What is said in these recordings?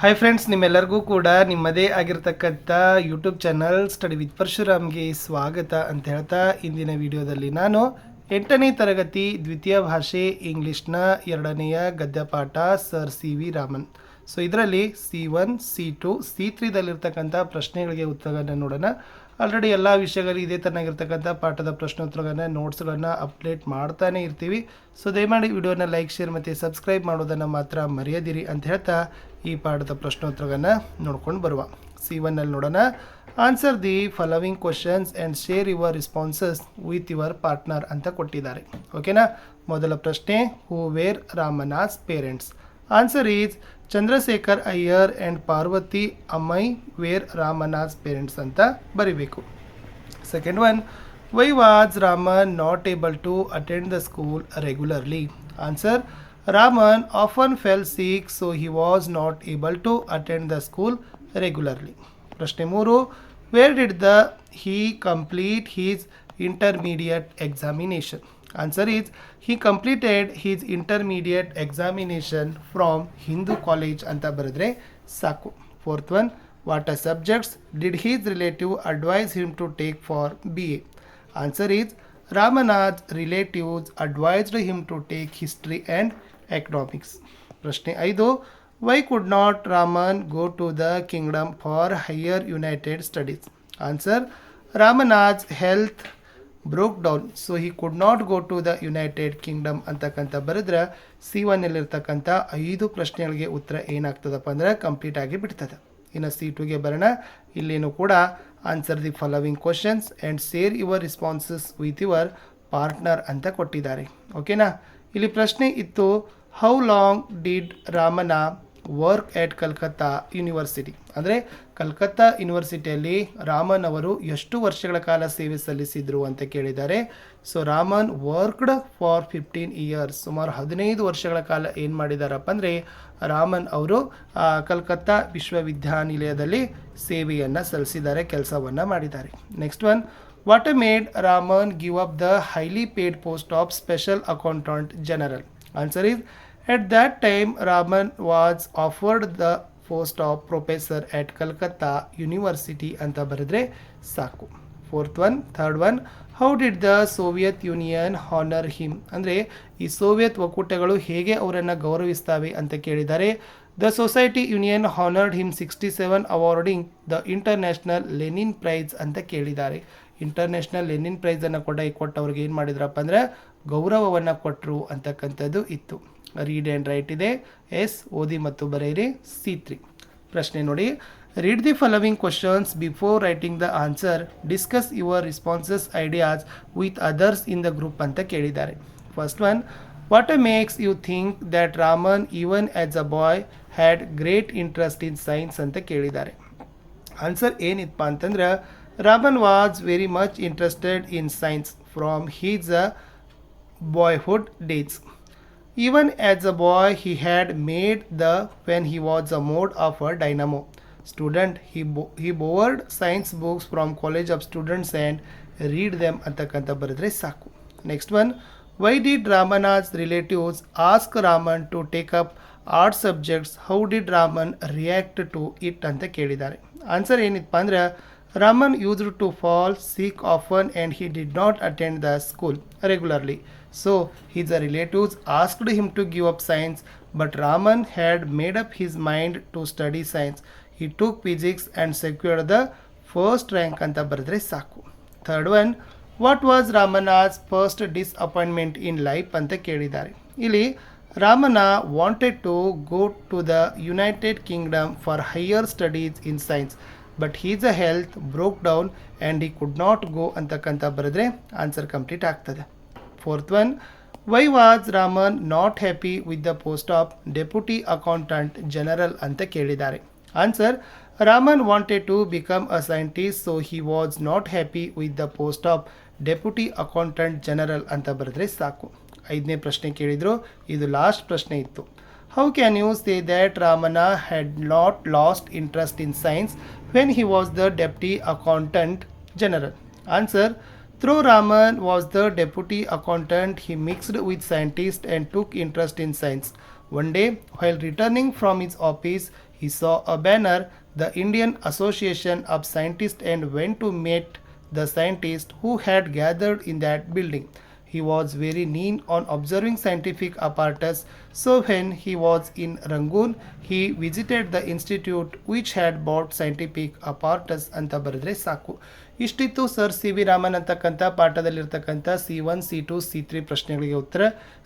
Hi friends, ನಿಮ್ಮೆಲ್ಲರಿಗೂ ಕೂಡ ನಿಮ್ಮದೇ ಆಗಿರ್ತಕ್ಕಂಥ ಯೂಟ್ಯೂಬ್ ಚಾನಲ್ ಸ್ಟಡಿ ವಿತ್ ಪರಶುರಾಮ್ಗೆ ಸ್ವಾಗತ ಅಂತ ಹೇಳ್ತಾ ಇಂದಿನ ವಿಡಿಯೋದಲ್ಲಿ ನಾನು 8ನೇ ತರಗತಿ ದ್ವಿತೀಯ ಭಾಷೆ ಇಂಗ್ಲೀಷ್ನ 2ನೆಯ ಗದ್ಯಪಾಠ ಸರ್ ಸಿ.ವಿ. ರಾಮನ್. ಸೊ ಇದರಲ್ಲಿ C1, C2, C3ದಲ್ಲಿರ್ತಕ್ಕಂಥ ಪ್ರಶ್ನೆಗಳಿಗೆ ಉತ್ತರಗಳನ್ನು ನೋಡೋಣ. ಆಲ್ರೆಡಿ ಎಲ್ಲ ವಿಷಯಗಳಲ್ಲಿ ಇದೇ ಥರನಾಗಿರ್ತಕ್ಕಂಥ ಪಾಠದ ಪ್ರಶ್ನೋತ್ತರಗಳನ್ನು ನೋಟ್ಸ್ಗಳನ್ನು ಅಪ್ಡೇಟ್ ಮಾಡ್ತಾನೆ ಇರ್ತೀವಿ. ಸೊ ದಯಮಾಡಿ ವಿಡಿಯೋನ ಲೈಕ್, ಶೇರ್ ಮತ್ತು ಸಬ್ಸ್ಕ್ರೈಬ್ ಮಾಡೋದನ್ನು ಮಾತ್ರ ಮರೆಯದಿರಿ ಅಂತ ಹೇಳ್ತಾ ಈ ಪಾಠದ ಪ್ರಶ್ನೋತ್ತರಗಳನ್ನು ನೋಡ್ಕೊಂಡು ಬರುವ. C1ನಲ್ಲಿ ನೋಡೋಣ. Answer the following questions and share your responses with your partner ಅಂತ ಕೊಟ್ಟಿದ್ದಾರೆ. ಓಕೆನಾ. ಮೊದಲ ಪ್ರಶ್ನೆ, who were Raman's parents? Answer is Chandrashekhar Iyer and Parvati Ammal were Raman's parents ಅಂತ ಬರಿಬೇಕು. Second one, why was Raman not able to attend the school regularly? Answer, Raman often fell sick so he was not able to attend the school regularly. ಪ್ರಶ್ನೆ 3, where did he complete his intermediate examination? Answer is, he completed his intermediate examination from Hindu College ಅಂತ ಬರೆದ್ರೆ ಸಾಕು. Fourth one, what ಆ subjects did his relative advise him to take for BA? Answer is, Ramanath's relatives advised him to take history and economics. ಪ್ರಶ್ನೆ 5, why could not Raman go to the kingdom for higher United studies? Answer, Ramanath's health broke down so he could not go to the United Kingdom ಅಂತಕ್ಕಂಥ ಬರೆದ್ರೆ C1ನಲ್ಲಿರ್ತಕ್ಕಂಥ 5 ಪ್ರಶ್ನೆಗಳಿಗೆ ಉತ್ತರ ಏನಾಗ್ತದಪ್ಪ ಅಂದ್ರೆ complete ಆಗಿ ಬಿಡ್ತದೆ. ಇನ್ನು C2ಗೆ ಬರೋಣ. ಇಲ್ಲೇನು ಕೂಡ answer the following questions and share your responses with your partner ಅಂತ ಕೊಟ್ಟಿದ್ದಾರೆ. ಓಕೆನಾ. ಇಲ್ಲಿ ಪ್ರಶ್ನೆ ಇತ್ತು, ಹೌ ಲಾಂಗ್ ಡಿಡ್ ರಾಮನ ವರ್ಕ್ ಎಟ್ ಕಲ್ಕತ್ತಾ ಯೂನಿವರ್ಸಿಟಿ? ಅಂದರೆ ಕಲ್ಕತ್ತಾ ಯೂನಿವರ್ಸಿಟಿಯಲ್ಲಿ ರಾಮನ್ ಅವರು ಎಷ್ಟು ವರ್ಷಗಳ ಕಾಲ ಸೇವೆ ಸಲ್ಲಿಸಿದರು ಅಂತ ಕೇಳಿದ್ದಾರೆ. So Raman worked for 15 years, ಸುಮಾರು 15 ವರ್ಷಗಳ ಕಾಲ ಏನು ಮಾಡಿದಾರಪ್ಪ ಅಂದರೆ ರಾಮನ್ ಅವರು ಕಲ್ಕತ್ತಾ ವಿಶ್ವವಿದ್ಯಾನಿಲಯದಲ್ಲಿ ಸೇವೆಯನ್ನು ಸಲ್ಲಿಸಿದ್ದಾರೆ, ಕೆಲಸವನ್ನು ಮಾಡಿದ್ದಾರೆ. Next one, what made Raman give up the highly paid post of special accountant general? Answer is, at that time Raman was offered the post of professor at Calcutta University ಅಂತ ಬರೆದ್ರೆ ಸಾಕು. Third one, how did the Soviet Union honour him? ಅಂದರೆ ಈ ಸೋವಿಯತ್ ಒಕ್ಕೂಟಗಳು ಹೇಗೆ ಅವರನ್ನು ಗೌರವಿಸ್ತವೆ ಅಂತ ಕೇಳಿದ್ದಾರೆ. The society union honoured him 67 awarding the international Lenin prize ಅಂತ ಕೇಳಿದ್ದಾರೆ. ಇಂಟರ್ನ್ಯಾಷನಲ್ ಲೆನಿನ್ ಪ್ರೈಸನ್ನು ಕೊಟ್ಟವ್ರಿಗೆ ಏನು ಮಾಡಿದ್ರಪ್ಪ ಅಂದರೆ ಗೌರವವನ್ನು ಕೊಟ್ಟರು ಅಂತಕ್ಕಂಥದ್ದು ಇತ್ತು. ರೀಡ್ ಆ್ಯಂಡ್ ರೈಟ್ ಇದೆ. ಎಸ್, ಓದಿ ಮತ್ತು ಬರೆಯಿರಿ. C3 ಪ್ರಶ್ನೆ ನೋಡಿ, read the following questions before writing the answer, discuss your responses ideas with others in the group ಅಂತ ಕೇಳಿದ್ದಾರೆ. First one, what makes you think that Raman even as a boy had great interest in science ಅಂತ ಕೇಳಿದ್ದಾರೆ. Answer ಏನಿತ್ತಪ್ಪ ಅಂತಂದ್ರೆ, Raman was very much interested in science from his boyhood days. Even as a boy he had made when he was a mode of a dynamo student, he borrowed science books from college of students and read them ಅಂತಕ್ಕಂಥ ಬರೆದ್ರೆ ಸಾಕು. Next one, why did Ramana's relatives ask Raman to take up art subjects? How did Raman react to it ಅಂತ ಕೇಳಿದ್ದಾರೆ. Answer ಏನಿತ್ತಪ್ಪ ಅಂದ್ರೆ, Raman used to fall sick often and he did not attend the school regularly. So his relatives asked him to give up science, but Raman had made up his mind to study science. He took physics and secured the first rank ಅಂತ ಬರೆದ್ರೆ ಸಾಕು. Third one, what was Raman's first disappointment in life ಅಂತ ಕೇಳಿದ್ದಾರೆ. ಇಲ್ಲಿ Raman wanted to go to the United Kingdom for higher studies in science, but his health broke down and he could not go ಅಂತಕ್ಕಂಥ ಬರೆದ್ರೆ answer complete ಆಗ್ತದೆ. Fourth one, why was Raman not happy with the post of deputy accountant general ಅಂತ ಕೇಳಿದ್ದಾರೆ. Answer, Raman wanted to become a scientist so he was not happy with the post of deputy accountant general ಅಂತ ಬರೆದ್ರೆ ಸಾಕು. 5ನೇ ಪ್ರಶ್ನೆ ಕೇಳಿದರು, ಇದು last ಪ್ರಶ್ನೆ ಇತ್ತು. How can you say that Raman had not lost interest in science when he was the deputy accountant general? Answer, though Raman was the deputy accountant, he mixed with scientists and took interest in science. One day, while returning from his office, He saw a banner, the Indian Association of Scientists, and went to meet the scientists who had gathered in that building. He was very keen on observing scientific apparatus, so when he was in Rangoon, he visited the institute which had bought scientific apparatus ಅಂತ ಬರೆದ್ರೆ ಸಾಕು. ಇಷ್ಟಿತ್ತು sir C V Raman ಅಂತಕ್ಕಂಥ ಪಾಠದಲ್ಲಿರ್ತಕ್ಕಂಥ C1 C2 C3 ಪ್ರಶ್ನೆಗಳಿಗೆ ಉತ್ತರ.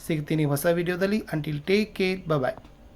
ಸಿಗ್ತೀನಿ ಹೊಸ ವಿಡಿಯೋದಲ್ಲಿ. ಅಂಟಿಲ್ ಟೇಕ್ ಕೇರ್, ಬಾಯ್.